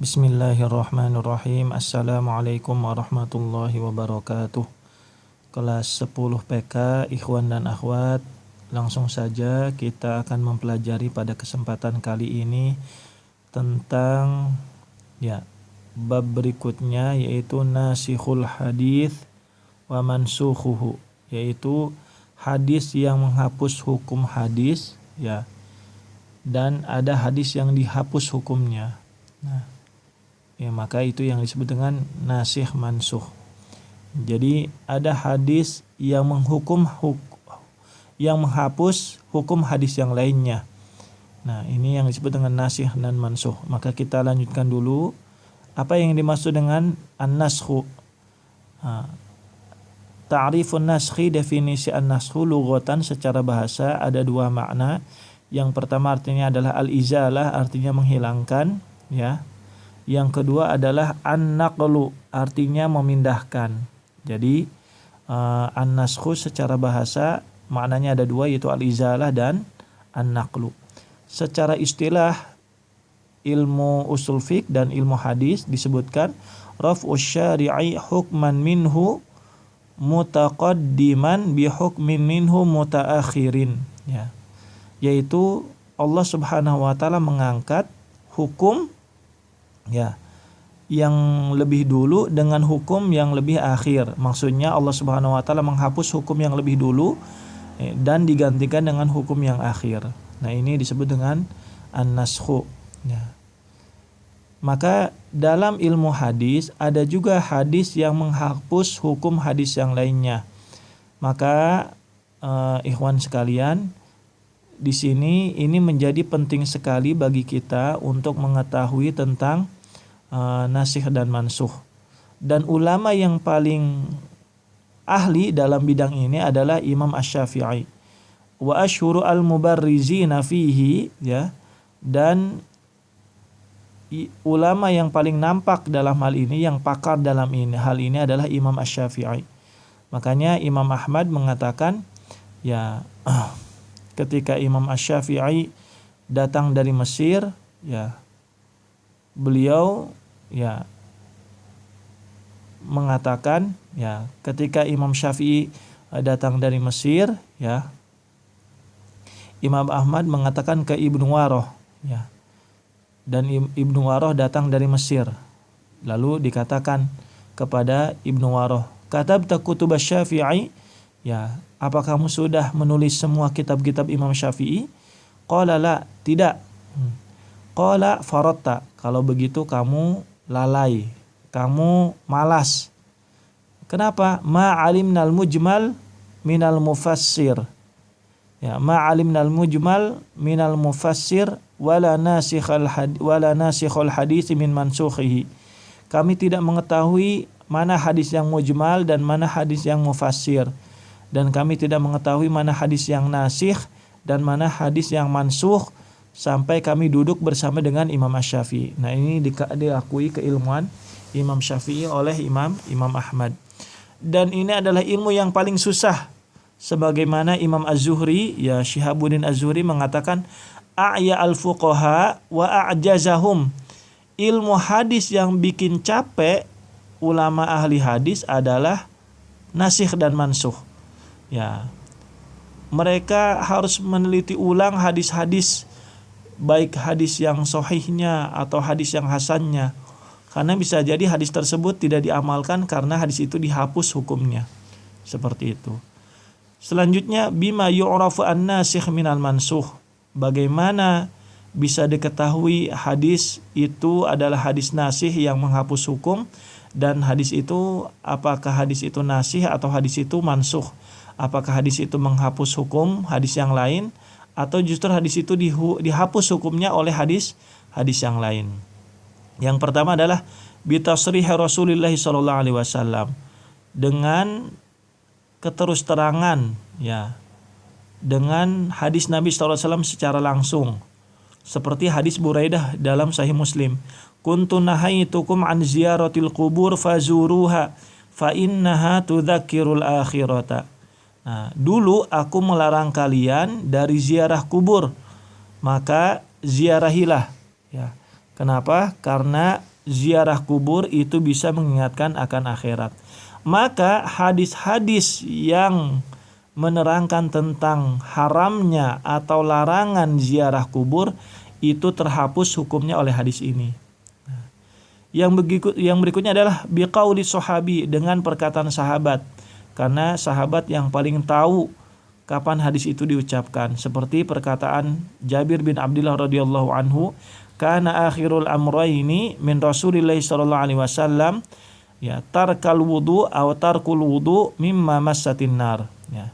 Bismillahirrahmanirrahim. Assalamualaikum warahmatullahi wabarakatuh. Kelas 10 PK, ikhwan dan akhwat. Langsung saja kita akan mempelajari pada kesempatan kali ini tentang bab berikutnya, yaitu nasikhul hadis wa mansukhuhu, yaitu hadis yang menghapus hukum hadis dan ada hadis yang dihapus hukumnya. Maka itu yang disebut dengan nasikh mansukh. Jadi ada hadis yang yang menghapus hukum hadis yang lainnya. Nah, ini yang disebut dengan nasikh dan mansukh. Maka kita lanjutkan dulu apa yang dimaksud dengan an-naskhu. Ta'rifun naskhi, definisi an-naskhu lughatan secara bahasa ada dua makna. Yang pertama artinya adalah al-izalah, artinya menghilangkan, Yang kedua adalah an-naqlu, artinya memindahkan. Jadi an-naskhu secara bahasa maknanya ada dua, yaitu al-izalah dan an-naqlu. Secara istilah ilmu usul fiqh dan ilmu hadis disebutkan raf'us syari'i hukman minhu mutaqaddiman bi hukmin minhu mutaakhirin, yaitu Allah Subhanahu wa taala mengangkat hukum yang lebih dulu dengan hukum yang lebih akhir. Maksudnya Allah Subhanahu wa taala menghapus hukum yang lebih dulu dan digantikan dengan hukum yang akhir. Nah, ini disebut dengan an-naskhu. Maka dalam ilmu hadis ada juga hadis yang menghapus hukum hadis yang lainnya. Maka ikhwan sekalian, di sini ini menjadi penting sekali bagi kita untuk mengetahui tentang nasikh dan mansukh. Dan ulama yang paling ahli dalam bidang ini adalah Imam Asy-Syafi'i. Wa asyhuru al-mubarrizina fihi, dan ulama yang paling nampak dalam hal ini, yang pakar dalam hal ini adalah Imam Asy-Syafi'i. Makanya Imam Ahmad mengatakan, ketika Imam Asy-Syafi'i datang dari Mesir, beliau mengatakan, ketika Imam Syafi'i datang dari Mesir, Imam Ahmad mengatakan ke Ibnu Waroh, dan Ibnu Waroh datang dari Mesir. Lalu dikatakan kepada Ibnu Waroh, katabta kutub Syafi'i, apa kamu sudah menulis semua kitab-kitab Imam Syafi'i? Qala la, tidak. Qala faratta, kalau begitu kamu lalai, kamu malas. Kenapa? Ma'alimnal mujmal minal mufassir. Ma'alimnal mujmal minal mufassir wala nasikhul hadis min mansukhihi. Kami tidak mengetahui mana hadis yang mujmal dan mana hadis yang mufassir. Dan kami tidak mengetahui mana hadis yang nasikh dan mana hadis yang mansukh sampai kami duduk bersama dengan Imam Asy-Syafi'i. Nah, ini diakui keilmuan Imam Syafi'i oleh Imam Ahmad. Dan ini adalah ilmu yang paling susah. Sebagaimana Imam Az-Zuhri, Syihabuddin Az-Zuhri mengatakan, a'ya al-fuqaha wa a'jazahum. Ilmu hadis yang bikin capek ulama ahli hadis adalah nasikh dan mansukh. Mereka harus meneliti ulang hadis-hadis, baik hadis yang sahihnya atau hadis yang hasannya, karena bisa jadi hadis tersebut tidak diamalkan karena hadis itu dihapus hukumnya. Seperti itu. Selanjutnya, bima yu'rafu an-nasikh minal mansukh. Bagaimana bisa diketahui hadis itu adalah hadis nasikh yang menghapus hukum, dan hadis itu, apakah hadis itu nasikh atau hadis itu mansukh? Apakah hadis itu menghapus hukum hadis yang lain, atau justru hadis itu dihapus hukumnya oleh hadis yang lain? Yang pertama adalah bitasrih Rasulullah sallallahu alaihi wasallam, dengan keterusterangan dengan hadis Nabi sallallahu alaihi wasallam secara langsung. Seperti hadis Buraidah dalam Sahih Muslim, kuntu nahaitukum an ziyaratil qubur fazuruha fa innaha tudzakirul akhirata. Nah, dulu aku melarang kalian dari ziarah kubur, maka ziarahilah. Kenapa? Karena ziarah kubur itu bisa mengingatkan akan akhirat. Maka hadis-hadis yang menerangkan tentang haramnya atau larangan ziarah kubur itu terhapus hukumnya oleh hadis ini. Yang berikutnya adalah biqauli sahabi, dengan perkataan sahabat. Karena sahabat yang paling tahu kapan hadis itu diucapkan. Seperti perkataan Jabir bin Abdullah radhiyallahu anhu, kana akhirul amrayni min Rasulillah sallallahu alaihi wasallam ya tarkal wudu atau tarkul wudu mimma massatin nar. Ya.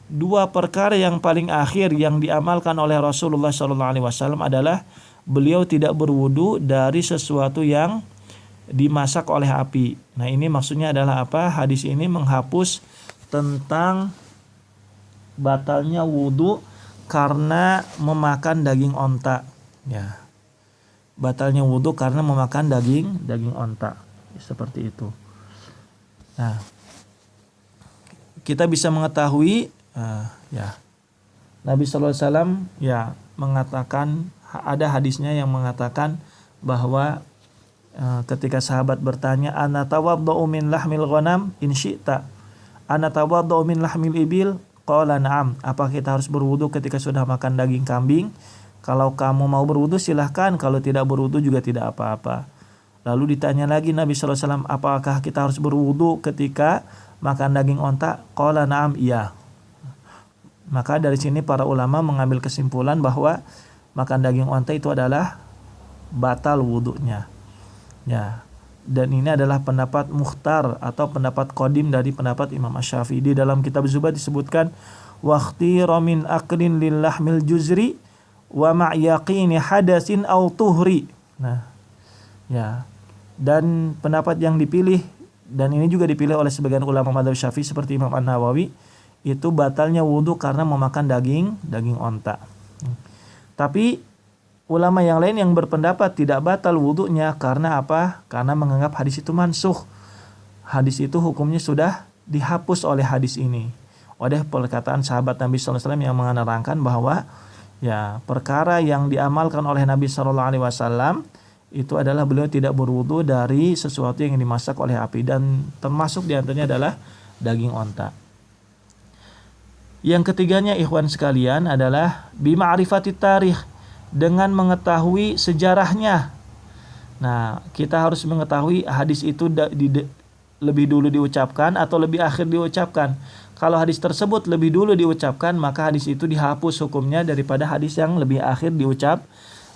Dua perkara yang paling akhir yang diamalkan oleh Rasulullah sallallahu alaihi wasallam adalah beliau tidak berwudu dari sesuatu yang dimasak oleh api. Nah, ini maksudnya adalah apa? Hadis ini menghapus tentang batalnya wudu karena memakan daging onta. Ya. Batalnya wudu karena memakan daging onta. Seperti itu. Nah, kita bisa mengetahui Nabi sallallahu alaihi wasallam mengatakan, ada hadisnya yang mengatakan bahwa ketika sahabat bertanya, ana tawaddau min lahmil ghanam in syi'ta, ana tawaddau min lahmil ibil, qala na'am. Apa kita harus berwudu ketika sudah makan daging kambing? Kalau kamu mau berwudu silahkan, kalau tidak berwudu juga tidak apa-apa. Lalu ditanya lagi Nabi sallallahu alaihi wasallam, apakah kita harus berwudu ketika makan daging onta? Qala na'am, iya. Maka dari sini para ulama mengambil kesimpulan bahwa makan daging onta itu adalah batal wudunya. Ya. Dan ini adalah pendapat mukhtar atau pendapat qadim dari pendapat Imam Asy-Syafi'i. Di dalam kitab Zubat disebutkan waqtira min aqlin lil lahmil juzri wa ma'yaqini hadasin aw tuhri. Nah, ya. Dan pendapat yang dipilih, dan ini juga dipilih oleh sebagian ulama madzhab Syafi'i seperti Imam An-Nawawi, itu batalnya wudu karena memakan daging onta. Tapi ulama yang lain yang berpendapat tidak batal wudunya karena apa? Karena menganggap hadis itu mansukh. Hadis itu hukumnya sudah dihapus oleh hadis ini. Oleh perkataan sahabat Nabi sallallahu alaihi wasallam yang menerangkan bahwa perkara yang diamalkan oleh Nabi sallallahu alaihi wasallam itu adalah beliau tidak berwudu dari sesuatu yang dimasak oleh api, dan termasuk diantaranya adalah daging onta. Yang ketiganya ikhwan sekalian adalah bima'rifatit tarikh, dengan mengetahui sejarahnya. Nah, kita harus mengetahui hadis itu lebih dulu diucapkan atau lebih akhir diucapkan. Kalau hadis tersebut lebih dulu diucapkan, maka hadis itu dihapus hukumnya daripada hadis yang lebih akhir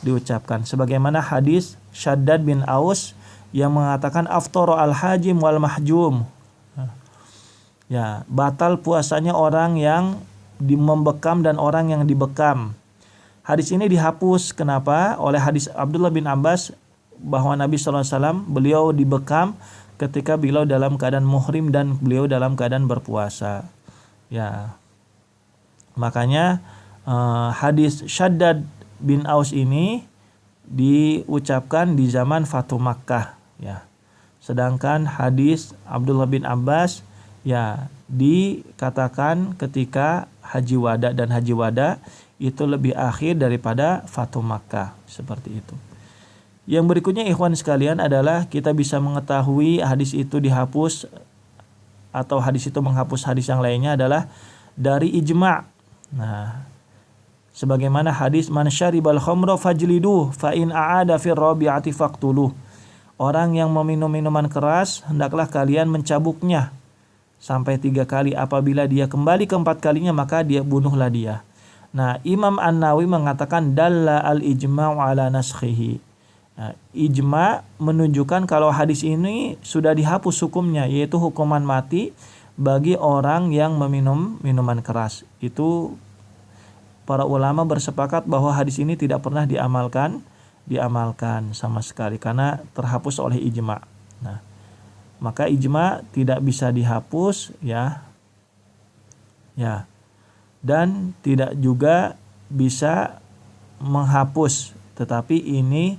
diucapkan. Sebagaimana hadis Syaddad bin Aus yang mengatakan aftara al-hajim wal mahjum. Ya, batal puasanya orang yang membekam dan orang yang dibekam. Hadis ini dihapus kenapa? Oleh hadis Abdullah bin Abbas bahwa Nabi sallallahu alaihi wasallam beliau dibekam ketika beliau dalam keadaan muhrim dan beliau dalam keadaan berpuasa. Ya. Makanya hadis Syaddad bin Aus ini diucapkan di zaman Fatu Makkah, ya. Sedangkan hadis Abdullah bin Abbas dikatakan ketika Haji Wada, dan Haji Wada itu lebih akhir daripada Fatu Makkah, seperti itu. Yang berikutnya ikhwan sekalian adalah kita bisa mengetahui hadis itu dihapus atau hadis itu menghapus hadis yang lainnya adalah dari ijma'. Nah, sebagaimana hadis man syaribal khamra fajlidu fa in aada fir rabi'ati faqtuluh. Orang yang meminum minuman keras hendaklah kalian mencabuknya sampai 3 kali. Apabila dia kembali keempat kalinya maka dia bunuhlah dia. Nah, Imam An-Nawawi mengatakan dalla al-ijma'u ala naskhihi. Nah, ijma' menunjukkan kalau hadis ini sudah dihapus hukumnya, yaitu hukuman mati bagi orang yang meminum minuman keras. Itu para ulama bersepakat bahwa hadis ini tidak pernah diamalkan sama sekali karena terhapus oleh ijma'. Nah, maka ijma' tidak bisa dihapus, ya. Dan tidak juga bisa menghapus, tetapi ini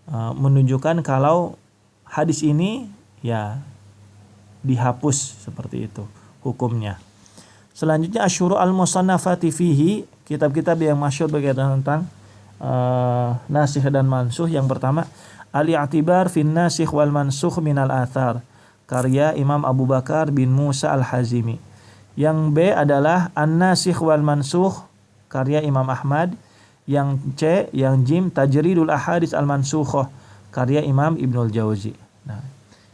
menunjukkan kalau hadis ini dihapus, seperti itu hukumnya. Selanjutnya asyuru al-musannafati fihi, kitab-kitab yang masyhur berkaitan tentang nasikh dan mansukh. Yang pertama, Al-i'tibar fin nasikh wal mansukh minal athar, karya Imam Abu Bakar bin Musa Al-Hazimi. Yang B adalah An-Nasikh wal Mansukh, karya Imam Ahmad. Yang C, yang Jim, Tajridul Ahadits Al-Mansukhah, karya Imam Ibnul Jauzi. Nah,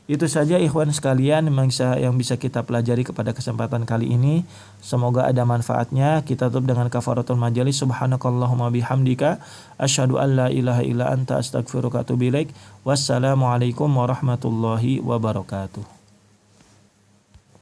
itu saja ikhwan sekalian yang bisa kita pelajari kepada kesempatan kali ini. Semoga ada manfaatnya. Kita tutup dengan kafaratul majalis. Subhanakallahumma bihamdika asyhadu an la ilaha illa anta astaghfiruka wa atubu ilaik. Wassalamualaikum warahmatullahi wabarakatuh.